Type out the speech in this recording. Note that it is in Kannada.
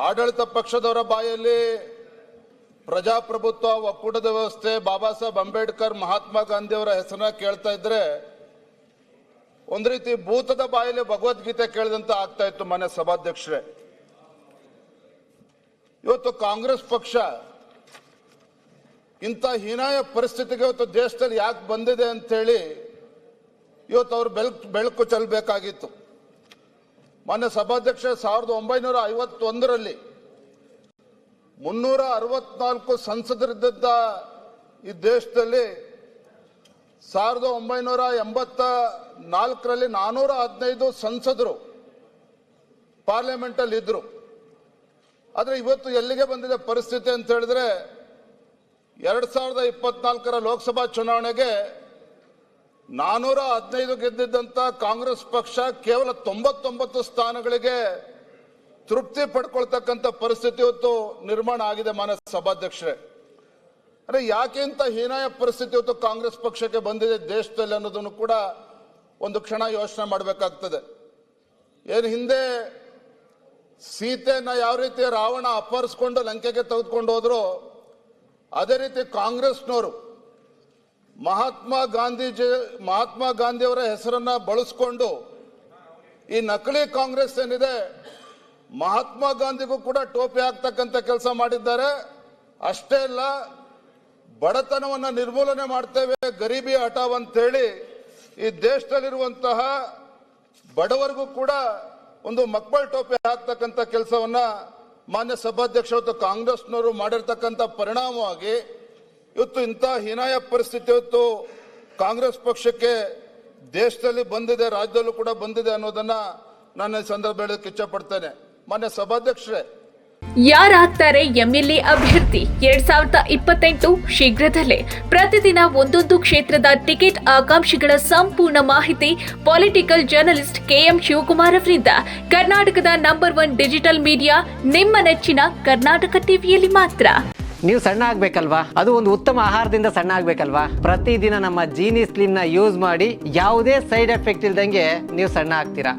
ಆಡಳಿತ ಪಕ್ಷದವರ ಬಾಯಲ್ಲಿ ಪ್ರಜಾಪ್ರಭುತ್ವ, ಒಕ್ಕೂಟದ ವ್ಯವಸ್ಥೆ, ಬಾಬಾ ಸಾಹೇಬ್ ಅಂಬೇಡ್ಕರ್, ಮಹಾತ್ಮ ಗಾಂಧಿ ಅವರ ಹೆಸರನ್ನ ಕೇಳ್ತಾ ಇದ್ರೆ ಒಂದು ರೀತಿ ಭೂತದ ಬಾಯಲ್ಲಿ ಭಗವದ್ಗೀತೆ ಕೇಳಿದಂತ ಆಗ್ತಾ ಇತ್ತು. ಮನೆ ಸಭಾಧ್ಯಕ್ಷರೇ, ಇವತ್ತು ಕಾಂಗ್ರೆಸ್ ಪಕ್ಷ ಇಂಥ ಹೀನಾಯ ಪರಿಸ್ಥಿತಿಗೆ ಇವತ್ತು ದೇಶದಲ್ಲಿ ಯಾಕೆ ಬಂದಿದೆ ಅಂತೇಳಿ ಇವತ್ತು ಅವರು ಬೆಳಕು ಚೆಲ್ಲಬೇಕಾಗಿತ್ತು. ಮಾನ್ಯ ಸಭಾಧ್ಯಕ್ಷ, 1951ರಲ್ಲಿ 364 ಸಂಸದರಿದ್ದ ಈ ದೇಶದಲ್ಲಿ 1984ರಲ್ಲಿ 415 ಸಂಸದರು ಪಾರ್ಲಿಮೆಂಟ್ ಅಲ್ಲಿ ಇದ್ರು. ಆದ್ರೆ ಇವತ್ತು ಎಲ್ಲಿಗೆ ಬಂದಿದೆ ಪರಿಸ್ಥಿತಿ ಅಂತ ಹೇಳಿದ್ರೆ 2024ರ ಲೋಕಸಭಾ ಚುನಾವಣೆಗೆ 415 ಗೆದ್ದಿದ್ದಂತ ಕಾಂಗ್ರೆಸ್ ಪಕ್ಷ ಕೇವಲ 99 ಸ್ಥಾನಗಳಿಗೆ ತೃಪ್ತಿ ಪಡ್ಕೊಳ್ತಕ್ಕಂಥ ಪರಿಸ್ಥಿತಿ ಇವತ್ತು ನಿರ್ಮಾಣ ಆಗಿದೆ. ಮಾನ್ಯ ಸಭಾಧ್ಯಕ್ಷರೇ, ಅಂದ್ರೆ ಯಾಕೆ ಇಂತ ಹೀನಾಯ ಪರಿಸ್ಥಿತಿ ಇವತ್ತು ಕಾಂಗ್ರೆಸ್ ಪಕ್ಷಕ್ಕೆ ಬಂದಿದೆ ದೇಶದಲ್ಲಿ ಅನ್ನೋದನ್ನು ಕೂಡ ಒಂದು ಕ್ಷಣ ಯೋಚನೆ ಮಾಡಬೇಕಾಗ್ತದೆ. ಏನು ಹಿಂದೆ ಸೀತೆಯನ್ನ ಯಾವ ರೀತಿ ರಾವಣ ಅಪಹರಿಸಿಕೊಂಡು ಲಂಕೆಗೆ ತೆಗೆದುಕೊಂಡು ಹೋದ್ರು, ಅದೇ ರೀತಿ ಕಾಂಗ್ರೆಸ್ನವರು ಮಹಾತ್ಮ ಗಾಂಧಿಯವರ ಹೆಸರನ್ನ ಬಳಸಿಕೊಂಡು ಈ ನಕಲಿ ಕಾಂಗ್ರೆಸ್ ಏನಿದೆ ಮಹಾತ್ಮ ಗಾಂಧಿಗೂ ಕೂಡ ಟೋಪಿ ಹಾಕ್ತಕ್ಕಂಥ ಕೆಲಸ ಮಾಡಿದ್ದಾರೆ. ಅಷ್ಟೇ ಅಲ್ಲ, ಬಡತನವನ್ನ ನಿರ್ಮೂಲನೆ ಮಾಡ್ತೇವೆ, ಗರೀಬಿ ಹಟಾವ್ ಅಂತೇಳಿ ಈ ದೇಶದಲ್ಲಿರುವಂತಹ ಬಡವರಿಗೂ ಕೂಡ ಒಂದು ಮಕ್ಕಳ ಟೋಪಿ ಹಾಕ್ತಕ್ಕಂಥ ಕೆಲಸವನ್ನ ಮಾನ್ಯ ಸಭಾಧ್ಯಕ್ಷ ಇವತ್ತು ಕಾಂಗ್ರೆಸ್ನವರು ಮಾಡಿರ್ತಕ್ಕಂಥ ಪರಿಣಾಮವಾಗಿ ಇವತ್ತು ಇಂಥ ಹೀನಾಯ ಪರಿಸ್ಥಿತಿ ಇವತ್ತು ಕಾಂಗ್ರೆಸ್ ಪಕ್ಷಕ್ಕೆ ದೇಶದಲ್ಲಿ ಬಂದಿದೆ, ರಾಜ್ಯದಲ್ಲೂ ಕೂಡ ಬಂದಿದೆ ಅನ್ನೋದನ್ನ ನಾನು ಈ ಸಂದರ್ಭ ಹೇಳಕ್ಕೆ ಇಚ್ಛೆ ಪಡ್ತೇನೆ. ಮಾನ್ಯ ಸಭಾಧ್ಯಕ್ಷರೇ, ಯಾರಾಗ್ತಾರೆ ಎಂಎಲ್ಎ ಅಭ್ಯರ್ಥಿ 2028 ಶೀಘ್ರದಲ್ಲೇ. ಪ್ರತಿದಿನ ಒಂದೊಂದು ಕ್ಷೇತ್ರದ ಟಿಕೆಟ್ ಆಕಾಂಕ್ಷಿಗಳ ಸಂಪೂರ್ಣ ಮಾಹಿತಿ ಪೊಲಿಟಿಕಲ್ ಜರ್ನಲಿಸ್ಟ್ ಕೆಎಂ ಶಿವಕುಮಾರ್ ಅವರಿಂದ. ಕರ್ನಾಟಕದ ನಂಬರ್ 1 ಡಿಜಿಟಲ್ ಮೀಡಿಯಾ ನಿಮ್ಮ ನೆಚ್ಚಿನ ಕರ್ನಾಟಕ ಟಿವಿಯಲ್ಲಿ ಮಾತ್ರ. ನೀವು ಸಣ್ಣ ಆಗ್ಬೇಕಲ್ವಾ? ಅದು ಒಂದು ಉತ್ತಮ ಆಹಾರದಿಂದ ಸಣ್ಣ ಆಗ್ಬೇಕಲ್ವಾ? ಪ್ರತಿದಿನ ನಮ್ಮ ಜೀನಿ ಸ್ಲಿಮ್ ನ ಯೂಸ್ ಮಾಡಿ ಯಾವುದೇ ಸೈಡ್ ಎಫೆಕ್ಟ್ ಇಲ್ದಂಗೆ ನೀವು ಸಣ್ಣ ಆಗ್ತೀರಾ.